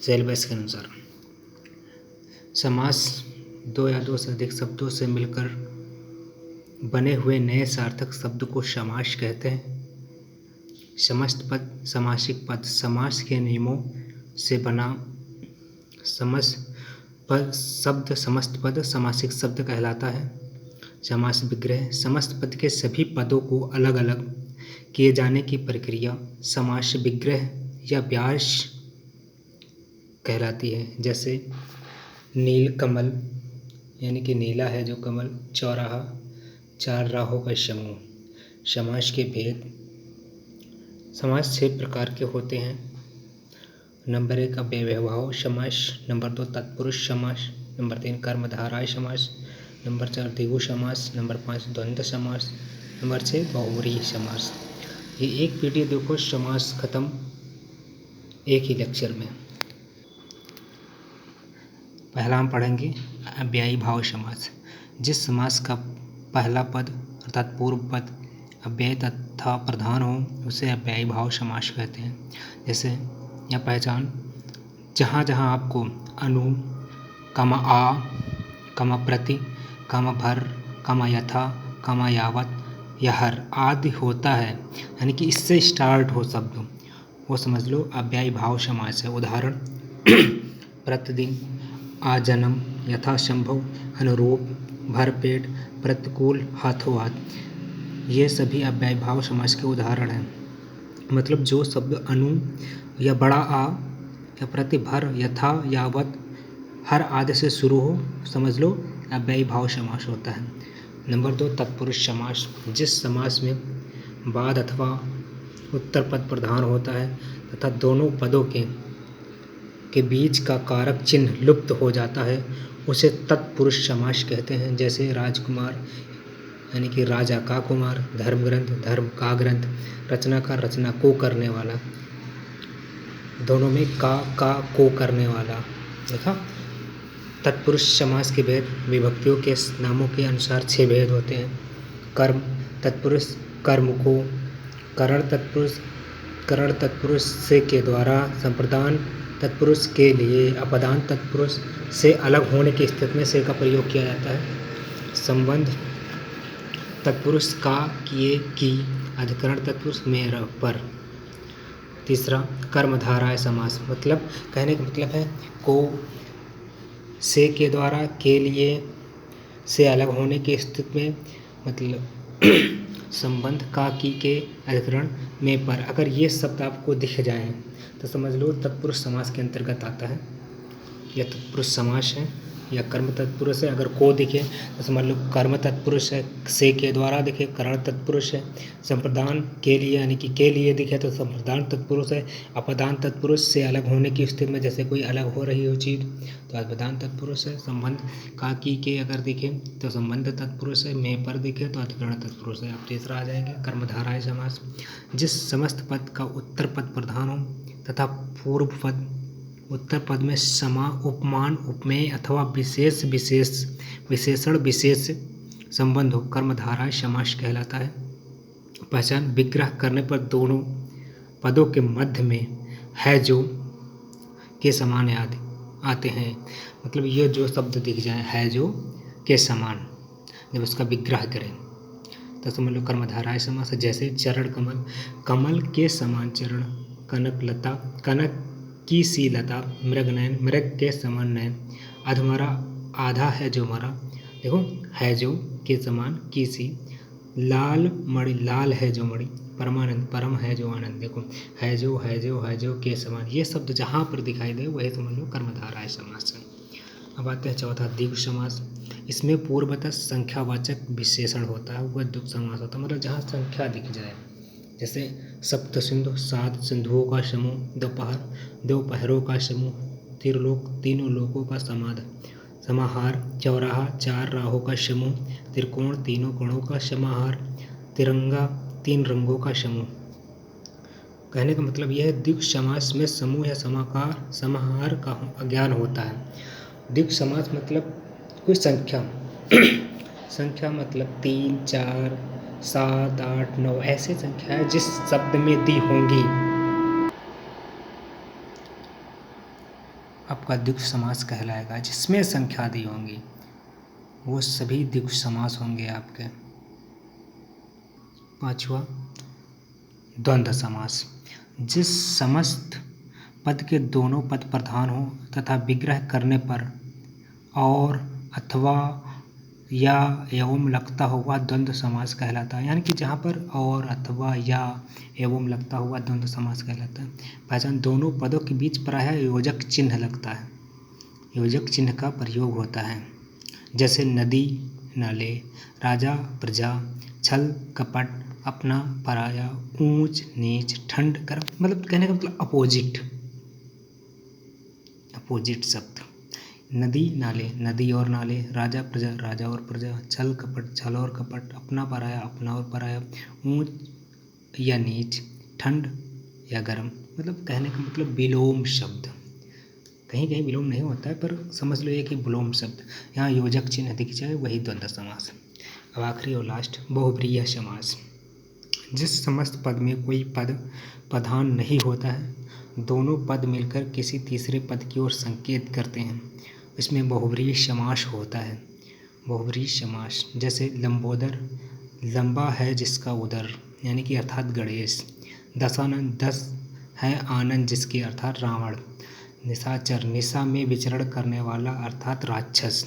Syllabus के अनुसार समास दो या दो से अधिक शब्दों से मिलकर बने हुए नए सार्थक शब्द को समास कहते हैं। समस्त पद, समासिक पद समास के नियमों से बना समस्त पद समासिक शब्द कहलाता है। समास विग्रह समस्त पद के सभी पदों को अलग अलग किए जाने की प्रक्रिया समास विग्रह या व्यास कहलाती है। जैसे नील कमल यानी कि नीला है जो कमल, चौराहा चार राहों का समूह। समास के भेद। समास 6 प्रकार के होते हैं। नंबर 1 अव्ययभाव समास, नंबर 2 तत्पुरुष समास, नंबर 3 कर्मधारय समास, नंबर 4 द्विगु समास, नंबर 5 द्वंद्व समास, नंबर 6 बहुव्रीहि समास। ये एक पीढ़ी देखो समास खत्म एक ही लेक्चर में। पहला हम पढ़ेंगे अव्ययीभाव समास। जिस समास का पहला पद अर्थात पूर्व पद अव्यय तथा प्रधान हो उसे अव्ययीभाव समास कहते हैं। जैसे यह पहचान, जहाँ जहाँ आपको अनु, आ, प्रति, भर, यथा, यावत, यहर आदि होता है यानी कि इससे स्टार्ट हो शब्द, वो समझ लो अव्ययीभाव समास है। उदाहरण प्रतिदिन, आजन्म, यथासंभव, अनुरूप, भरपेट, प्रतिकूल, हाथों हाथ, ये सभी अव्ययीभाव समास के उदाहरण हैं। मतलब जो शब्द अनु या बड़ा आ या प्रति, भर, यथा, यावत, हर आदि से शुरू हो समझ लो अव्ययीभाव समास होता है। नंबर 2 तत्पुरुष समास। जिस समास में बाद अथवा उत्तर पद प्रधान होता है तथा दोनों पदों के बीच का कारक चिन्ह लुप्त हो जाता है उसे तत्पुरुष समास कहते हैं। जैसे राजकुमार यानी कि राजा का कुमार, धर्म ग्रंथ धर्म का ग्रंथ, रचनाकार रचना को करने वाला, दोनों में का को करने वाला। देखा। तत्पुरुष समास के भेद। विभक्तियों के नामों के अनुसार 6 भेद होते हैं। कर्म तत्पुरुष कर्म को, करण तत्पुरुष से के द्वारा, संप्रदान तत्पुरुष के लिए, अपदान तत्पुरुष से अलग होने की स्थिति में से का प्रयोग किया जाता है। संबंध तत्पुरुष का, किए, की, अधिकरण तत्पुरुष में, पर। तीसरा कर्मधारय समास। मतलब कहने का मतलब है को, से के द्वारा, के लिए, से अलग होने की स्थिति में, मतलब संबंध का, की, के, अधिकरण में, पर। अगर ये शब्द आपको दिख जाए तो समझ लो तत्पुरुष समास के अंतर्गत आता है। यह तत्पुरुष समास है या कर्म तत्पुरुष है। अगर को दिखे तो समझ लो कर्म तत्पुरुष है। से के द्वारा दिखे करण तत्पुरुष है। संप्रदान के लिए यानी कि के लिए दिखे तो संप्रदान तत्पुरुष है। अपदान तत्पुरुष से अलग होने की स्थिति में, जैसे कोई अलग हो रही हो चीज़ तो अपदान तत्पुरुष है। संबंध का, की, के अगर दिखे तो संबंध तत्पुरुष है। में, पर दिखे तो अधिकरण तत्पुरुष है। अब तीसरा आ जाएगा कर्मधारय समास। जिस समस्त पद का उत्तर पद प्रधान हो तथा पूर्व पद उत्तर पद में समा, उपमान, उपमेय अथवा विशेषण विशेष संबंध हो कर्मधारय समास कहलाता है। पहचान, विग्रह करने पर दोनों पदों के मध्य में है जो के समान आते हैं। मतलब ये जो शब्द दिख जाए है जो के समान, जब उसका विग्रह करें तो समझ लो कर्मधारय समास। जैसे चरण कमल, कमल के समान चरण, कनक लता, कनक की सी लता, मृग नयन, मृग के समान नयन, अधमरा, आधा है जो मरा, देखो है जो के समान, की सी, लाल मणि, लाल है जो मणि, परमानंद, परम है जो आनंद, देखो है जो के समान। ये शब्द जहाँ पर दिखाई दे वही समझ लो कर्मधारय समास है। अब आते हैं चौथा द्विगु समास। इसमें पूर्वतः संख्यावाचक विशेषण होता है, वह द्विगु समास होता है। मतलब जहाँ संख्या दिख जाए, जैसे सप्त सिंधु, 7 सिंधुओं का समूह, दोपहर, 2 पहरों का समूह, त्रिलोक, 3 लोकों का समाहार, चौराहा, 4 राहों का समूह, त्रिकोण, 3 कोणों का समाहार, तिरंगा, 3 रंगों का समूह। कहने का मतलब यह है द्विगु समास में समूह या समाहार का ज्ञान होता है। द्विगु समास मतलब कोई संख्या संख्या मतलब 3, 4, 7, 8, 9 ऐसे संख्याएं जिस शब्द में दी होंगी आपका द्विगु समास कहलाएगा। जिसमें संख्या दी होंगी वो सभी द्विगु समास होंगे आपके। 5वां द्वंद्व समास, जिस समस्त पद के दोनों पद प्रधान हो तथा विग्रह करने पर और अथवा या एवं लगता हुआ द्वंद्व समास कहलाता है। यानी कि जहाँ पर और अथवा या एवं लगता हुआ द्वंद्व समास कहलाता है। पहचान, दोनों पदों के बीच प्रायः योजक चिन्ह लगता है, योजक चिन्ह का प्रयोग होता है। जैसे नदी नाले, राजा प्रजा, छल कपट, अपना पराया, ऊंच नीच, ठंड गर्म, मतलब कहने का मतलब अपोजिट शब्द। नदी नाले, नदी और नाले, राजा प्रजा, राजा और प्रजा, छल कपट, छल और कपट, अपना पराया, अपना और पराया, ऊंच या नीच, ठंड या गर्म, मतलब कहने का मतलब विलोम शब्द। कहीं कहीं विलोम नहीं होता है पर समझ लो ये कि विलोम शब्द, यहाँ योजक चिन्ह दिख जाए वही द्वंद्व समास। अब आखिरी और लास्ट बहुब्रीहि समास, जिस समस्त पद में कोई पद प्रधान नहीं होता है, दोनों पद मिलकर किसी तीसरे पद की ओर संकेत करते हैं, इसमें बहुब्रीहि समास होता है। बहुब्रीहि समास जैसे लंबोदर, लंबा है जिसका उदर, यानी कि अर्थात गणेश। दशानन, दस है आनंद जिसके, अर्थात रावण। निशाचर, निशा में विचरण करने वाला, अर्थात राक्षस।